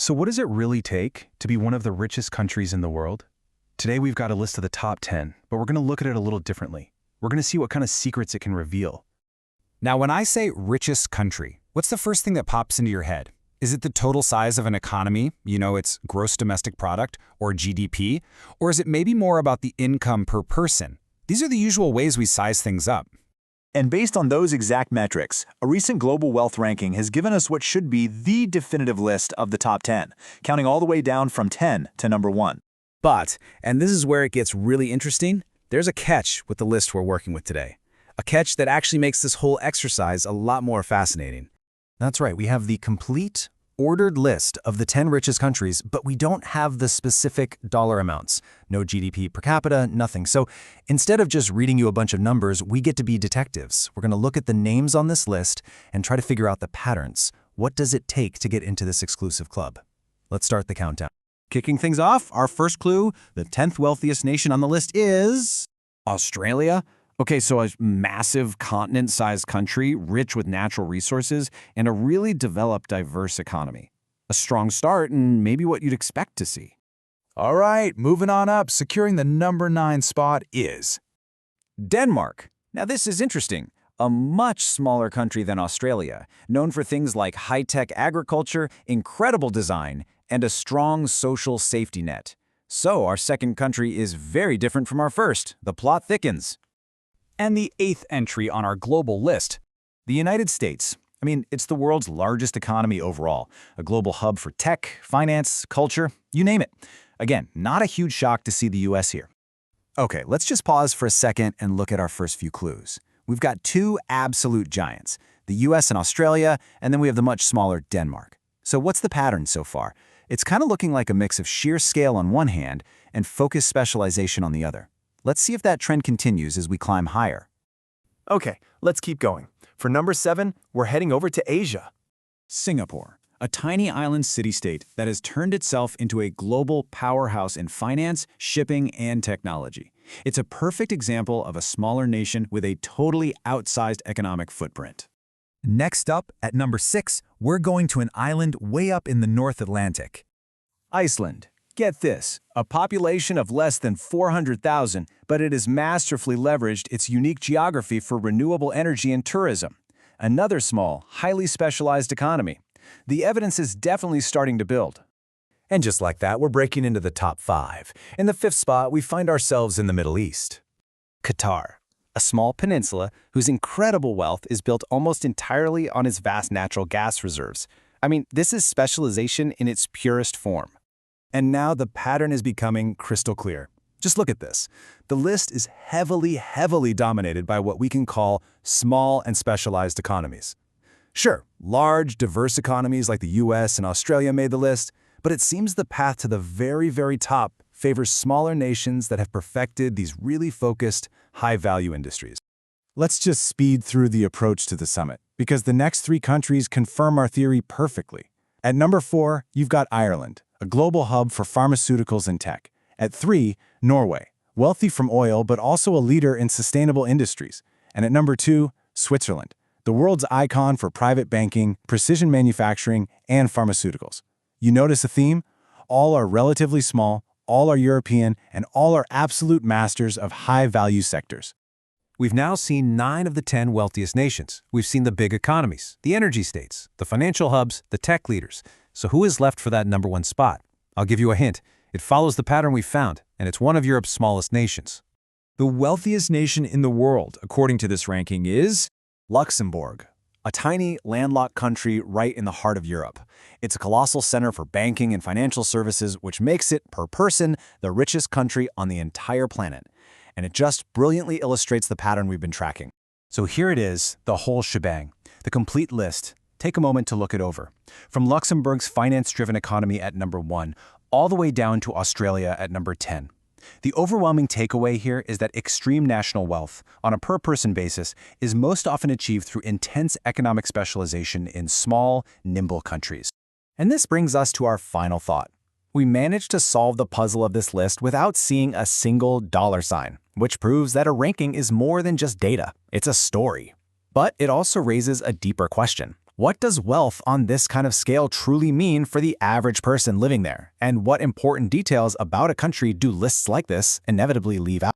So what does it really take to be one of the richest countries in the world? Today we've got a list of the top 10, but we're going to look at it a little differently. We're going to see what kind of secrets it can reveal. Now, when I say richest country, what's the first thing that pops into your head? Is it the total size of an economy, its gross domestic product, or GDP? Or is it maybe more about the income per person? These are the usual ways we size things up. And based on those exact metrics, a recent global wealth ranking has given us what should be the definitive list of the top 10, counting all the way down from 10 to number 1. But, and this is where it gets really interesting, there's a catch with the list we're working with today. A catch that actually makes this whole exercise a lot more fascinating. That's right, we have the complete, ordered list of the 10 richest countries, but we don't have the specific dollar amounts. No GDP per capita, nothing. So instead of just reading you a bunch of numbers, we get to be detectives. We're going to look at the names on this list and try to figure out the patterns. What does it take to get into this exclusive club? Let's start the countdown. Kicking things off, our first clue, the 10th wealthiest nation on the list is Australia. Okay, so a massive continent-sized country, rich with natural resources, and a really developed, diverse economy. A strong start and maybe what you'd expect to see. All right, moving on up, securing the number 9 spot is Denmark. Now this is interesting. A much smaller country than Australia, known for things like high-tech agriculture, incredible design, and a strong social safety net. So our second country is very different from our first. The plot thickens. And the 8th entry on our global list, the United States. It's the world's largest economy overall, a global hub for tech, finance, culture, you name it. Again, not a huge shock to see the US here. Okay, let's just pause for a second and look at our first few clues. We've got two absolute giants, the US and Australia, and then we have the much smaller Denmark. So what's the pattern so far? It's kind of looking like a mix of sheer scale on one hand and focused specialization on the other. Let's see if that trend continues as we climb higher. Okay, let's keep going. For number 7, we're heading over to Asia. Singapore, a tiny island city-state that has turned itself into a global powerhouse in finance, shipping, and technology. It's a perfect example of a smaller nation with a totally outsized economic footprint. Next up, at number 6, we're going to an island way up in the North Atlantic. Iceland. Get this, a population of less than 400,000, but it has masterfully leveraged its unique geography for renewable energy and tourism. Another small, highly specialized economy. The evidence is definitely starting to build. And just like that, we're breaking into the top 5. In the 5th spot, we find ourselves in the Middle East. Qatar, a small peninsula whose incredible wealth is built almost entirely on its vast natural gas reserves. This is specialization in its purest form. And now the pattern is becoming crystal clear. Just look at this. The list is heavily dominated by what we can call small and specialized economies. Sure, large, diverse economies like the US and Australia made the list, but it seems the path to the very top favors smaller nations that have perfected these really focused, high-value industries. Let's just speed through the approach to the summit, because the next 3 countries confirm our theory perfectly. At number 4, you've got Ireland, a global hub for pharmaceuticals and tech. At 3, Norway, wealthy from oil but also a leader in sustainable industries. And at number 2, Switzerland, the world's icon for private banking, precision manufacturing, and pharmaceuticals. You notice a theme? All are relatively small, all are European, and all are absolute masters of high-value sectors. We've now seen 9 of the 10 wealthiest nations. We've seen the big economies, the energy states, the financial hubs, the tech leaders. So who is left for that number 1 spot? I'll give you a hint. It follows the pattern we found, and it's one of Europe's smallest nations. The wealthiest nation in the world, according to this ranking, is Luxembourg, a tiny, landlocked country right in the heart of Europe. It's a colossal center for banking and financial services, which makes it, per person, the richest country on the entire planet. And it just brilliantly illustrates the pattern we've been tracking. So here it is, the whole shebang, the complete list. Take a moment to look it over. From Luxembourg's finance-driven economy at number 1, all the way down to Australia at number 10. The overwhelming takeaway here is that extreme national wealth, on a per-person basis, is most often achieved through intense economic specialization in small, nimble countries. And this brings us to our final thought. We managed to solve the puzzle of this list without seeing a single dollar sign, which proves that a ranking is more than just data. It's a story. But it also raises a deeper question. What does wealth on this kind of scale truly mean for the average person living there? And what important details about a country do lists like this inevitably leave out?